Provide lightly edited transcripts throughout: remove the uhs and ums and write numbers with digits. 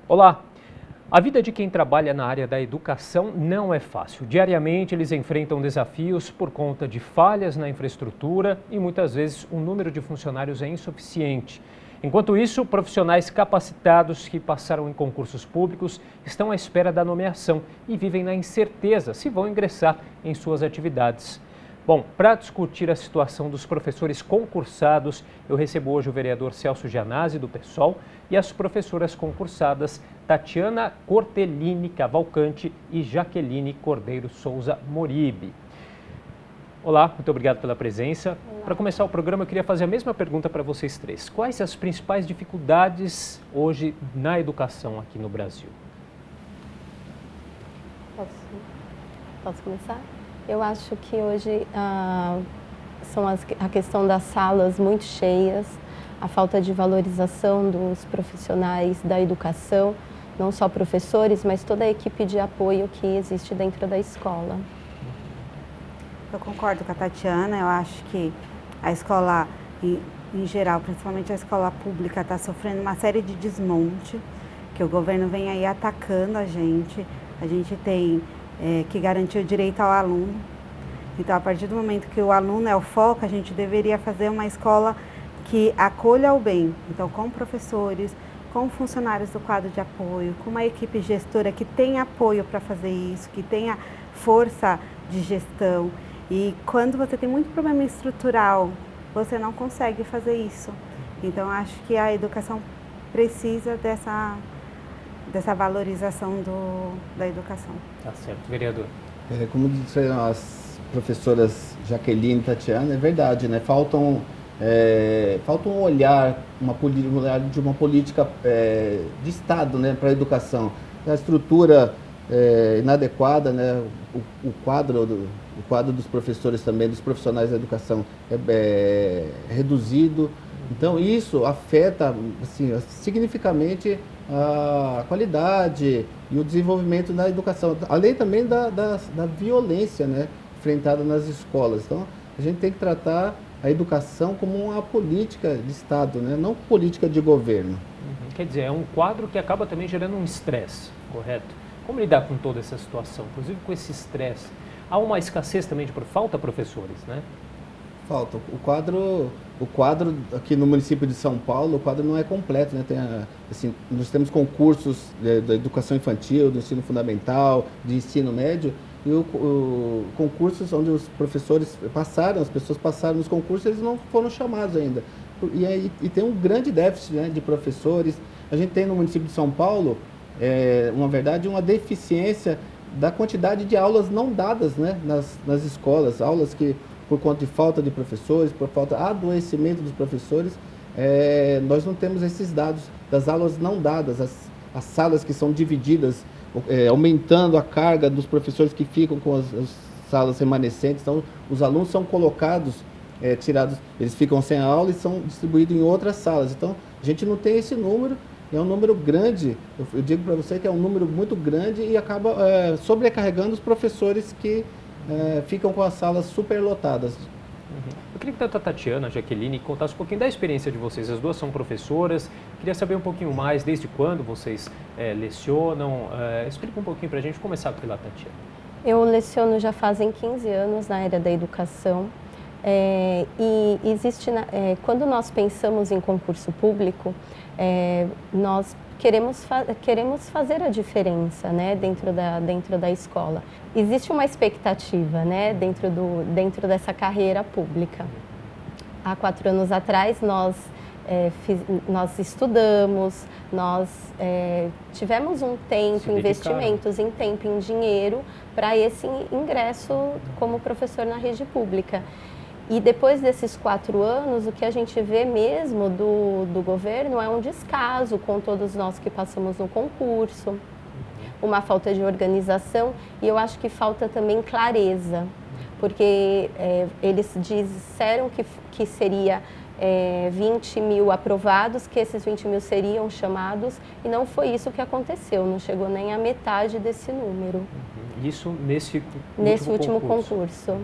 Olá! A vida de quem trabalha na área da educação não é fácil. Diariamente eles enfrentam desafios por conta de falhas na infraestrutura e muitas vezes o número de funcionários é insuficiente. Enquanto isso, profissionais capacitados que passaram em concursos públicos estão à espera da nomeação e vivem na incerteza se vão ingressar em suas atividades. Bom, para discutir a situação dos professores concursados, eu recebo hoje o vereador Celso Gianazzi, do PSOL, e as professoras concursadas Tatiana Cortellini Cavalcante e Jaqueline Cordeiro Souza Moribe. Olá, muito obrigado pela presença. Para começar o programa, eu queria fazer a mesma pergunta para vocês três. Quais as principais dificuldades hoje na educação aqui no Brasil? Posso começar? Eu acho que hoje são a questão das salas muito cheias, a falta de valorização dos profissionais da educação, não só professores, mas toda a equipe de apoio que existe dentro da escola. Eu concordo com a Tatiana, eu acho que a escola, em geral, principalmente a escola pública, está sofrendo uma série de desmonte, que o governo vem aí atacando a gente tem que garantir o direito ao aluno. Então, a partir do momento que o aluno é o foco, a gente deveria fazer uma escola que acolha o bem. Então, com professores, com funcionários do quadro de apoio, com uma equipe gestora que tenha apoio para fazer isso, que tenha força de gestão. E quando você tem muito problema estrutural, você não consegue fazer isso. Então, acho que a educação precisa dessa valorização da educação. Tá certo, vereador. Como disseram as professoras Jaqueline e Tatiana, é verdade, né? Falta um olhar, de uma política de Estado, né, para a educação. A estrutura inadequada, né? O quadro dos professores também, dos profissionais da educação é reduzido. Então, isso afeta assim, significativamente a qualidade e o desenvolvimento da educação, além também da violência, né, enfrentada nas escolas. Então, a gente tem que tratar a educação como uma política de Estado, né, não política de governo. Quer dizer, é um quadro que acaba também gerando um estresse, correto? Como lidar com toda essa situação, inclusive com esse estresse? Há uma escassez também falta professores, né? Falta. O quadro aqui no município de São Paulo, o quadro não é completo, né? Nós temos concursos da educação infantil, do ensino fundamental, de ensino médio, e concursos onde os professores as pessoas passaram nos concursos, eles não foram chamados ainda. E tem um grande déficit, né, de professores. A gente tem no município de São Paulo, uma deficiência da quantidade de aulas não dadas, né, nas escolas, aulas que por conta de falta de professores, por falta de adoecimento dos professores, nós não temos esses dados das aulas não dadas, as salas que são divididas, aumentando a carga dos professores que ficam com as salas remanescentes. Então, os alunos são colocados, tirados, eles ficam sem aula e são distribuídos em outras salas. Então, a gente não tem esse número, é um número grande, eu digo para você que é um número muito grande e acaba sobrecarregando os professores que ficam com as salas superlotadas. Eu queria que tanto a Tatiana, a Jaqueline, contasse um pouquinho da experiência de vocês. As duas são professoras. Queria saber um pouquinho mais, desde quando vocês lecionam. Explica um pouquinho para a gente, começar pela Tatiana. Eu leciono já fazem 15 anos na área da educação. E existe, quando nós pensamos em concurso público, nós queremos fazer a diferença, né, dentro da escola. Existe uma expectativa, né, dentro dessa carreira pública. Há 4 anos atrás nós estudamos, nós tivemos um tempo, investimentos em tempo e em dinheiro para esse ingresso como professor na rede pública. E depois desses 4 anos, o que a gente vê mesmo do governo é um descaso com todos nós que passamos no concurso, uma falta de organização, e eu acho que falta também clareza, porque eles disseram que seria 20 mil aprovados, que esses 20 mil seriam chamados, e não foi isso que aconteceu, não chegou nem à metade desse número. Isso nesse último concurso.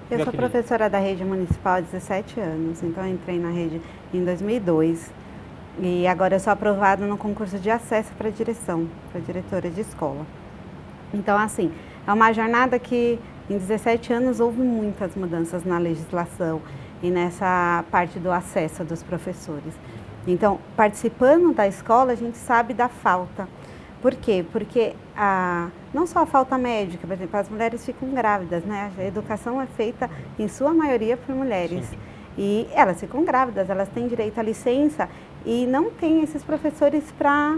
Eu sou professora da rede municipal há 17 anos, então eu entrei na rede em 2002. E agora eu sou aprovada no concurso de acesso para direção, para diretora de escola. Então, assim, é uma jornada que em 17 anos houve muitas mudanças na legislação e nessa parte do acesso dos professores. Então, participando da escola, a gente sabe da falta. Por quê? Porque não só a falta médica, por exemplo, as mulheres ficam grávidas, né? A educação é feita, em sua maioria, por mulheres. Sim. E elas ficam grávidas, elas têm direito à licença e não tem esses professores para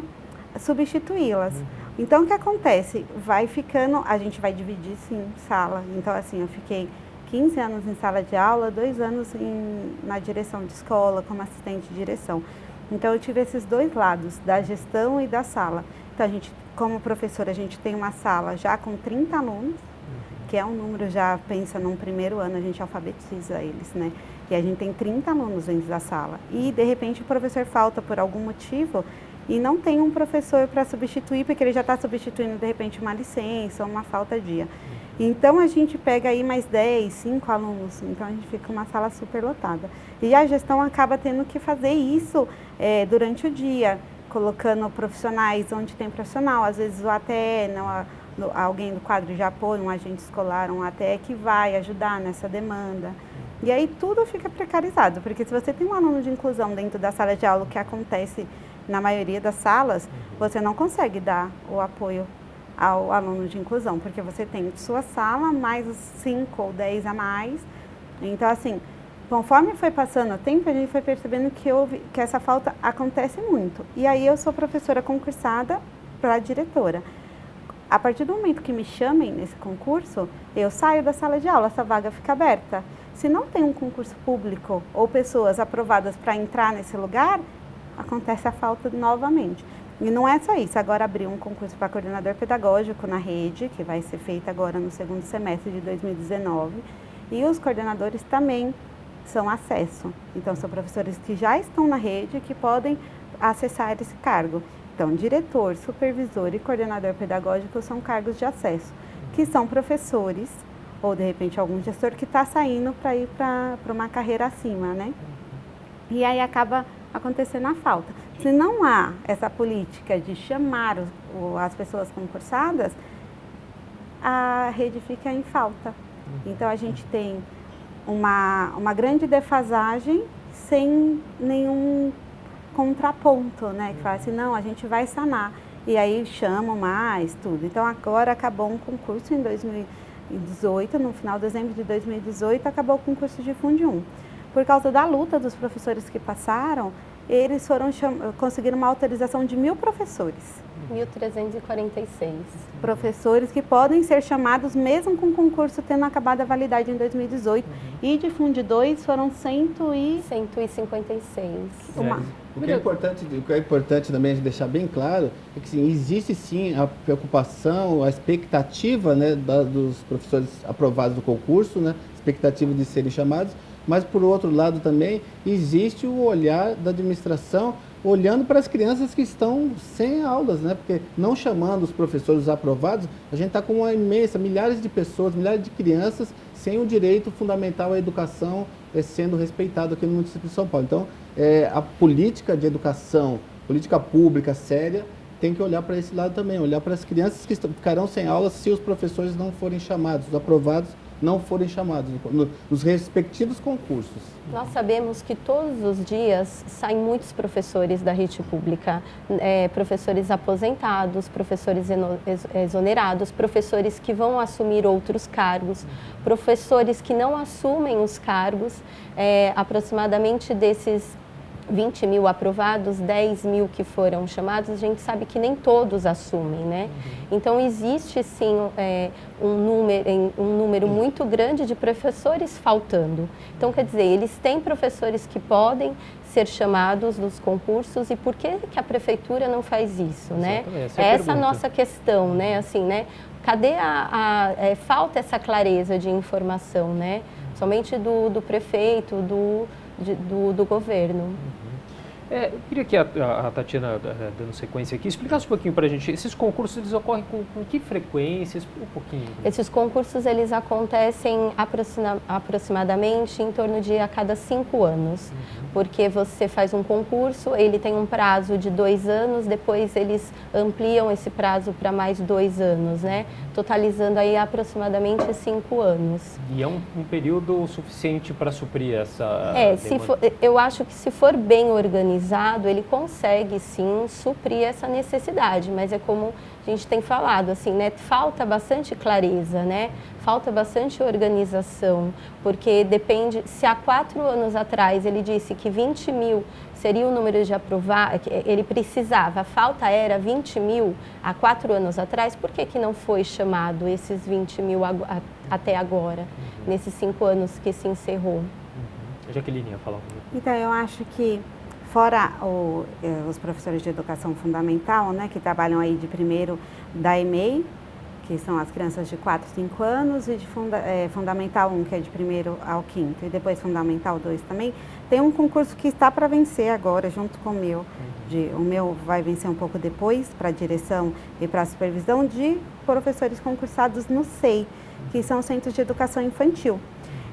substituí-las. Então, o que acontece? Vai ficando, a gente vai dividir, sim, sala. Então, assim, eu fiquei 15 anos em sala de aula, 2 anos na direção de escola, como assistente de direção. Então, eu tive esses dois lados, da gestão e da sala. Então, a gente, como professora, a gente tem uma sala já com 30 alunos, que é um número, já pensa num primeiro ano, a gente alfabetiza eles, né? E a gente tem 30 alunos dentro da sala. E, de repente, o professor falta por algum motivo e não tem um professor para substituir, porque ele já está substituindo, de repente, uma licença ou uma falta dia. Então, a gente pega aí mais 10, 5 alunos, então a gente fica uma sala super lotada. E a gestão acaba tendo que fazer isso durante o dia, colocando profissionais onde tem profissional, às vezes o ATE, alguém do quadro de apoio, um agente escolar, um ATE que vai ajudar nessa demanda. E aí tudo fica precarizado, porque se você tem um aluno de inclusão dentro da sala de aula, o que acontece na maioria das salas, você não consegue dar o apoio ao aluno de inclusão, porque você tem sua sala, mais os 5 ou 10 a mais. Então, assim, conforme foi passando o tempo, a gente foi percebendo que essa falta acontece muito. E aí eu sou professora concursada para diretora. A partir do momento que me chamem nesse concurso, eu saio da sala de aula, essa vaga fica aberta. Se não tem um concurso público ou pessoas aprovadas para entrar nesse lugar, acontece a falta novamente. E não é só isso, agora abriu um concurso para coordenador pedagógico na rede, que vai ser feito agora no segundo semestre de 2019, e os coordenadores também são acesso. Então, são professores que já estão na rede que podem acessar esse cargo. Então, diretor, supervisor e coordenador pedagógico são cargos de acesso, que são professores, ou de repente algum gestor que está saindo para ir para uma carreira acima, né? E aí acaba acontecendo a falta. Se não há essa política de chamar as pessoas concursadas, a rede fica em falta. Então a gente tem uma grande defasagem sem nenhum contraponto, né? Que fala assim, não, a gente vai sanar. E aí chamam mais, tudo. Então agora acabou um concurso em 2018, no final de dezembro de 2018, acabou o concurso de Fundi-1. Por causa da luta dos professores que passaram, eles conseguiram uma autorização de 1.000 professores. 1.346. Professores que podem ser chamados mesmo com o concurso tendo acabado a validade em 2018. E de Fundi-2 foram 156. O que é importante também a gente deixar bem claro é que sim, existe sim a preocupação, a expectativa, né, dos professores aprovados do concurso, né, expectativa de serem chamados, mas por outro lado também existe o olhar da administração olhando para as crianças que estão sem aulas, né? Porque não chamando os professores aprovados, a gente está com uma imensa, milhares de pessoas, milhares de crianças sem o direito fundamental à educação sendo respeitado aqui no município de São Paulo. Então, a política de educação, política pública séria, tem que olhar para esse lado também, olhar para as crianças que ficarão sem aulas se os professores não forem chamados, os aprovados não forem chamados nos respectivos concursos. Nós sabemos que todos os dias saem muitos professores da rede pública, professores aposentados, professores exonerados, professores que vão assumir outros cargos, professores que não assumem os cargos, aproximadamente desses 20.000 aprovados, 10.000 que foram chamados, a gente sabe que nem todos assumem, né? Então, existe sim um número muito grande de professores faltando. Então, quer dizer, eles têm professores que podem ser chamados nos concursos e por que a prefeitura não faz isso, né? Essa é a nossa questão, né? Assim, né? Cadê falta essa clareza de informação, né? Somente do prefeito, do governo. Eu queria que a Tatiana, dando sequência aqui, explicasse um pouquinho para a gente. Esses concursos, eles ocorrem com que frequência? Um pouquinho. Esses concursos, eles acontecem aproximadamente em torno de a cada 5 anos. Porque você faz um concurso, ele tem um prazo de 2 anos, depois eles ampliam esse prazo para mais 2 anos, né? Totalizando aí aproximadamente 5 anos. E é um período suficiente para suprir essa eu acho que se for bem organizado, ele consegue sim suprir essa necessidade, mas é como a gente tem falado, assim, né? Falta bastante clareza, né? Falta bastante organização, porque depende, se há 4 anos atrás ele disse que 20 mil seria o número de aprovar, ele precisava, a falta era 20 mil há 4 anos atrás, por que não foi chamado esses 20 mil até agora, nesses 5 anos que se encerrou? A Jaqueline ia falar um pouco. Então, eu acho que fora os professores de educação fundamental, né, que trabalham aí de primeiro da EMEI, que são as crianças de 4, 5 anos, e de Fundamental 1, que é de primeiro ao quinto, e depois Fundamental 2 também, tem um concurso que está para vencer agora, junto com o meu. O meu vai vencer um pouco depois, para a direção e para a supervisão, de professores concursados no SEI, que são Centros de Educação Infantil.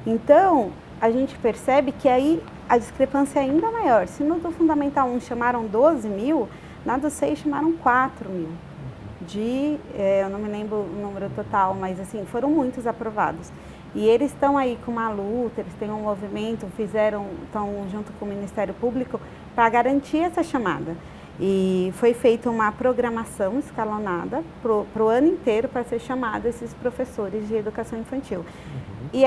Então, a gente percebe que aí a discrepância é ainda maior. Se no do Fundamental 1 chamaram 12 mil, na do 6 chamaram 4 mil. Eu não me lembro o número total, mas assim, foram muitos aprovados. E eles estão aí com uma luta, eles têm um movimento, estão junto com o Ministério Público para garantir essa chamada. E foi feita uma programação escalonada para o ano inteiro para ser chamado esses professores de educação infantil. E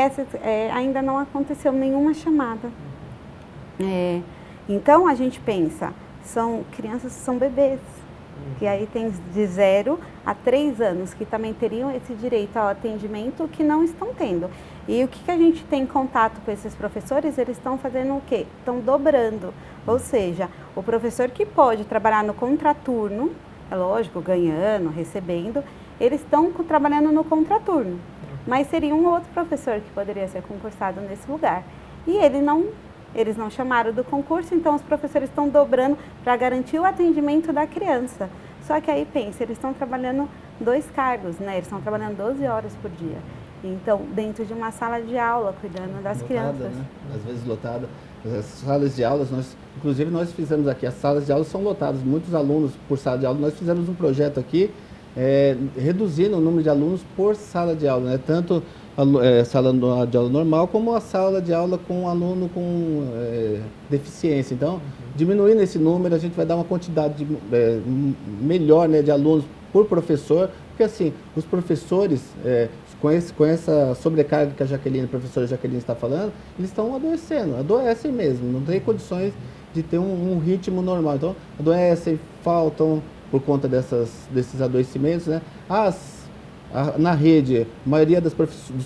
ainda não aconteceu nenhuma chamada. Então a gente pensa, são crianças que são bebês, que aí tem de 0 a 3 anos, que também teriam esse direito ao atendimento, que não estão tendo. E o que a gente tem contato com esses professores, eles estão fazendo o quê? Estão dobrando. Ou seja, o professor que pode trabalhar no contraturno, é lógico, ganhando, recebendo, eles estão trabalhando no contraturno. Mas seria um outro professor que poderia ser concursado nesse lugar. E eles não chamaram do concurso, então os professores estão dobrando para garantir o atendimento da criança. Só que aí pensa, eles estão trabalhando 2 cargos, né? Eles estão trabalhando 12 horas por dia. Então, dentro de uma sala de aula, cuidando das crianças. Né? Às vezes lotada. As salas de aulas, inclusive nós fizemos aqui, as salas de aulas são lotadas, muitos alunos por sala de aula. Nós fizemos um projeto aqui, reduzindo o número de alunos por sala de aula, né? Tanto sala de aula normal, como a sala de aula com aluno com deficiência. Então, diminuindo esse número, a gente vai dar uma quantidade melhor, né, de alunos por professor, porque assim, os professores, com essa sobrecarga que a professora Jaqueline está falando, eles estão adoecem mesmo, não tem condições de ter um ritmo normal. Então, adoecem, faltam por conta desses adoecimentos, né? Na rede, a maioria dos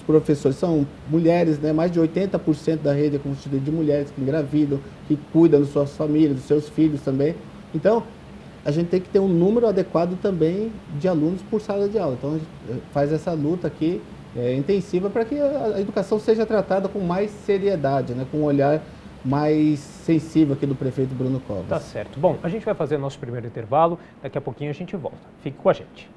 professores são mulheres, né? Mais de 80% da rede é constituída de mulheres que engravidam, que cuidam das suas famílias, dos seus filhos também. Então, a gente tem que ter um número adequado também de alunos por sala de aula. Então, a gente faz essa luta aqui intensiva para que a educação seja tratada com mais seriedade, né? Com um olhar mais sensível aqui do prefeito Bruno Covas. Tá certo. Bom, a gente vai fazer nosso primeiro intervalo, daqui a pouquinho a gente volta. Fique com a gente.